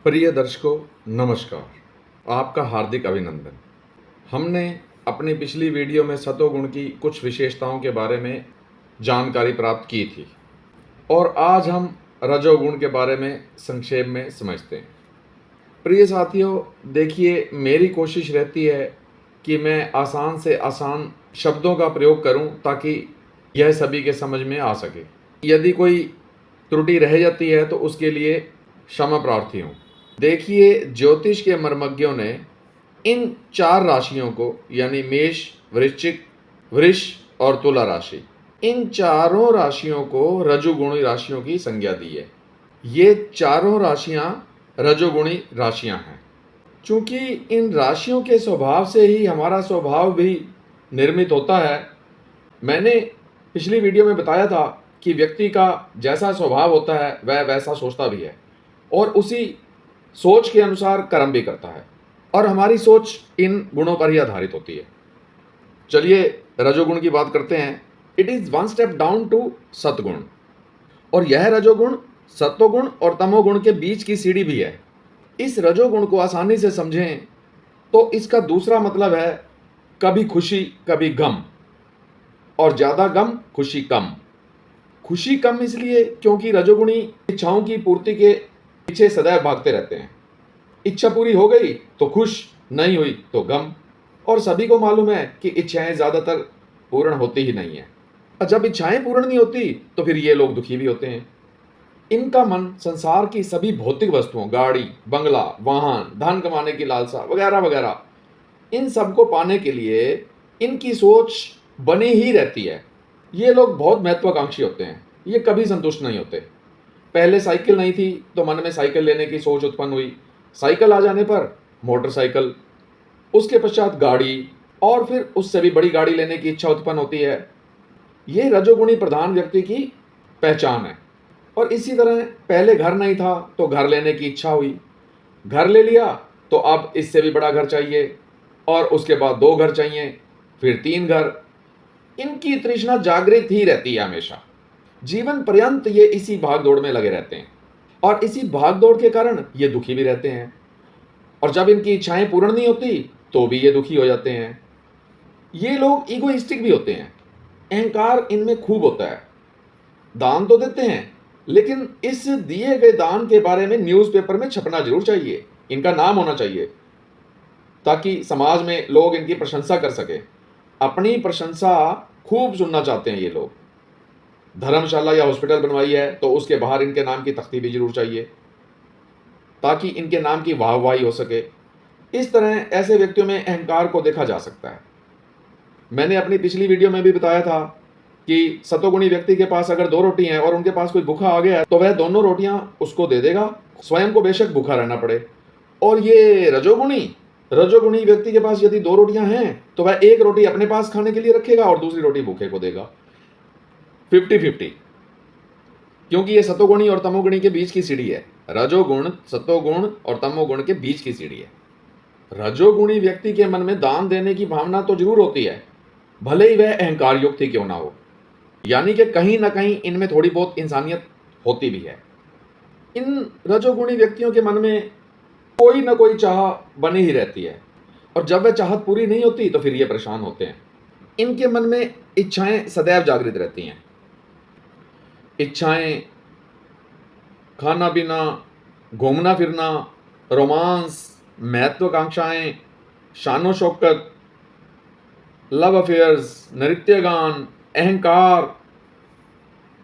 प्रिय दर्शकों, नमस्कार। आपका हार्दिक अभिनंदन। हमने अपनी पिछली वीडियो में सतोगुण की कुछ विशेषताओं के बारे में जानकारी प्राप्त की थी और आज हम रजोगुण के बारे में संक्षेप में समझते हैं। प्रिय साथियों, देखिए, मेरी कोशिश रहती है कि मैं आसान से आसान शब्दों का प्रयोग करूं ताकि यह सभी के समझ में आ सके। यदि कोई त्रुटि रह जाती है तो उसके लिए क्षमा प्रार्थी हूँ। देखिए, ज्योतिष के मर्मज्ञों ने इन 4 राशियों को यानी मेष, वृश्चिक, वृष और तुला राशि, इन चारों राशियों को रजोगुणी राशियों की संज्ञा दी है। ये चारों राशियां रजोगुणी राशियां हैं। चूंकि इन राशियों के स्वभाव से ही हमारा स्वभाव भी निर्मित होता है। मैंने पिछली वीडियो में बताया था कि व्यक्ति का जैसा स्वभाव होता है वह वैसा सोचता भी है और उसी सोच के अनुसार कर्म भी करता है और हमारी सोच इन गुणों पर ही आधारित होती है। चलिए रजोगुण की बात करते हैं। It is one step down to satgun, और यह रजोगुण सत्वगुण और तमोगुण के बीच की सीढ़ी भी है। इस रजोगुण को आसानी से समझें तो इसका दूसरा मतलब है कभी खुशी कभी गम, और ज्यादा गम खुशी कम। खुशी कम इसलिए क्योंकि रजोगुणी इच्छाओं की पूर्ति के पीछे सदैव भागते रहते हैं। इच्छा पूरी हो गई तो खुश, नहीं हुई तो गम। और सभी को मालूम है कि इच्छाएं ज्यादातर पूर्ण होती ही नहीं है, और जब इच्छाएं पूर्ण नहीं होती तो फिर ये लोग दुखी भी होते हैं। इनका मन संसार की सभी भौतिक वस्तुओं, गाड़ी, बंगला, वाहन, धन कमाने की लालसा वगैरह वगैरह, इन सब को पाने के लिए इनकी सोच बनी ही रहती है। ये लोग बहुत महत्वाकांक्षी होते हैं, ये कभी संतुष्ट नहीं होते। पहले साइकिल नहीं थी तो मन में साइकिल लेने की सोच उत्पन्न हुई, साइकिल आ जाने पर मोटरसाइकिल, उसके पश्चात गाड़ी, और फिर उससे भी बड़ी गाड़ी लेने की इच्छा उत्पन्न होती है। ये रजोगुणी प्रधान व्यक्ति की पहचान है। और इसी तरह पहले घर नहीं था तो घर लेने की इच्छा हुई, घर ले लिया तो अब इससे भी बड़ा घर चाहिए, और उसके बाद 2 घर चाहिए, फिर 3 घर। इनकी तृष्णा जागृत ही रहती है हमेशा। जीवन पर्यंत ये इसी भाग दौड़ में लगे रहते हैं और इसी भाग दौड़ के कारण ये दुखी भी रहते हैं। और जब इनकी इच्छाएं पूर्ण नहीं होती तो भी ये दुखी हो जाते हैं। ये लोग ईगोइस्टिक भी होते हैं, अहंकार इनमें खूब होता है। दान तो देते हैं, लेकिन इस दिए गए दान के बारे में न्यूज़पेपर में छपना जरूर चाहिए, इनका नाम होना चाहिए, ताकि समाज में लोग इनकी प्रशंसा कर सके। अपनी प्रशंसा खूब सुनना चाहते हैं ये लोग। धर्मशाला या हॉस्पिटल बनवाई है तो उसके बाहर इनके नाम की तख्ती भी जरूर चाहिए, ताकि इनके नाम की वाहवाही हो सके। इस तरह ऐसे व्यक्तियों में अहंकार को देखा जा सकता है। मैंने अपनी पिछली वीडियो में भी बताया था कि सतोगुणी व्यक्ति के पास अगर 2 रोटी हैं और उनके पास कोई भूखा आ गया है तो वह दोनों रोटियां उसको दे देगा, स्वयं को बेशक भूखा रहना पड़े। और ये रजोगुणी व्यक्ति के पास यदि 2 रोटियां हैं तो वह 1 रोटी अपने पास खाने के लिए रखेगा और दूसरी रोटी भूखे को देगा। 50-50, क्योंकि ये सतोगुणी और तमोगुणी के बीच की सीढ़ी है। रजोगुण, सतोगुण और तमोगुण के बीच की सीढ़ी है। रजोगुणी व्यक्ति के मन में दान देने की भावना तो जरूर होती है, भले ही वह अहंकार युक्त ही क्यों ना हो। यानी कि कहीं ना कहीं इनमें थोड़ी बहुत इंसानियत होती भी है। इन रजोगुणी व्यक्तियों के मन में कोई ना कोई चाह बनी ही रहती है, और जब वह चाहत पूरी नहीं होती तो फिर ये परेशान होते हैं। इनके मन में इच्छाएं सदैव जागृत रहती हैं। इच्छाएं खाना पीना, घूमना फिरना, रोमांस, महत्वाकांक्षाएं, शानो शौकत, लव अफेयर्स, नृत्य गान, अहंकार,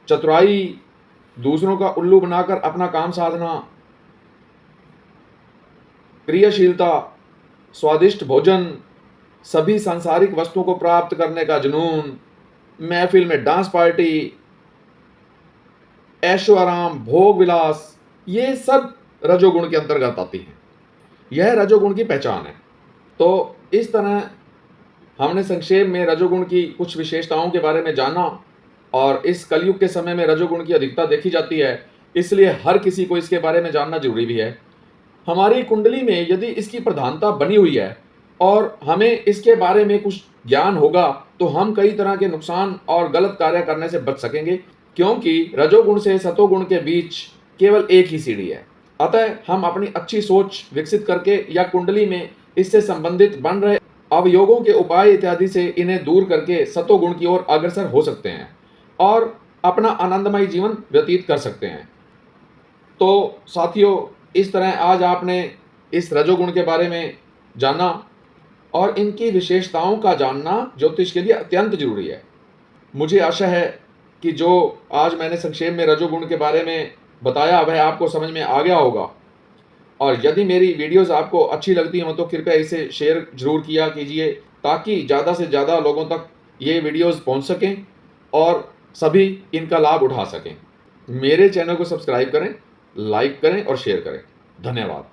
चतुराई, दूसरों का उल्लू बनाकर अपना काम साधना, क्रियाशीलता, स्वादिष्ट भोजन, सभी सांसारिक वस्तुओं को प्राप्त करने का जुनून, महफिल में डांस पार्टी, ऐशो आराम, भोग विलास, ये सब रजोगुण के अंतर्गत आती हैं। यह रजोगुण की पहचान है। तो इस तरह हमने संक्षेप में रजोगुण की कुछ विशेषताओं के बारे में जाना, और इस कलयुग के समय में रजोगुण की अधिकता देखी जाती है, इसलिए हर किसी को इसके बारे में जानना जरूरी भी है। हमारी कुंडली में यदि इसकी प्रधानता बनी हुई है और हमें इसके बारे में कुछ ज्ञान होगा तो हम कई तरह के नुकसान और गलत कार्य करने से बच सकेंगे, क्योंकि रजोगुण से सतोगुण के बीच केवल एक ही सीढ़ी है। अतः हम अपनी अच्छी सोच विकसित करके या कुंडली में इससे संबंधित बन रहे अवयोगों के उपाय इत्यादि से इन्हें दूर करके सतोगुण की ओर अग्रसर हो सकते हैं और अपना आनंदमय जीवन व्यतीत कर सकते हैं। तो साथियों, इस तरह आज आपने इस रजोगुण के बारे में जाना और इनकी विशेषताओं का जानना ज्योतिष के लिए अत्यंत जरूरी है। मुझे आशा है कि जो आज मैंने संक्षेप में रजोगुण के बारे में बताया वह आपको समझ में आ गया होगा। और यदि मेरी वीडियोस आपको अच्छी लगती हों तो कृपया इसे शेयर जरूर किया कीजिए ताकि ज़्यादा से ज़्यादा लोगों तक ये वीडियोस पहुंच सकें और सभी इनका लाभ उठा सकें। मेरे चैनल को सब्सक्राइब करें, लाइक करें और शेयर करें। धन्यवाद।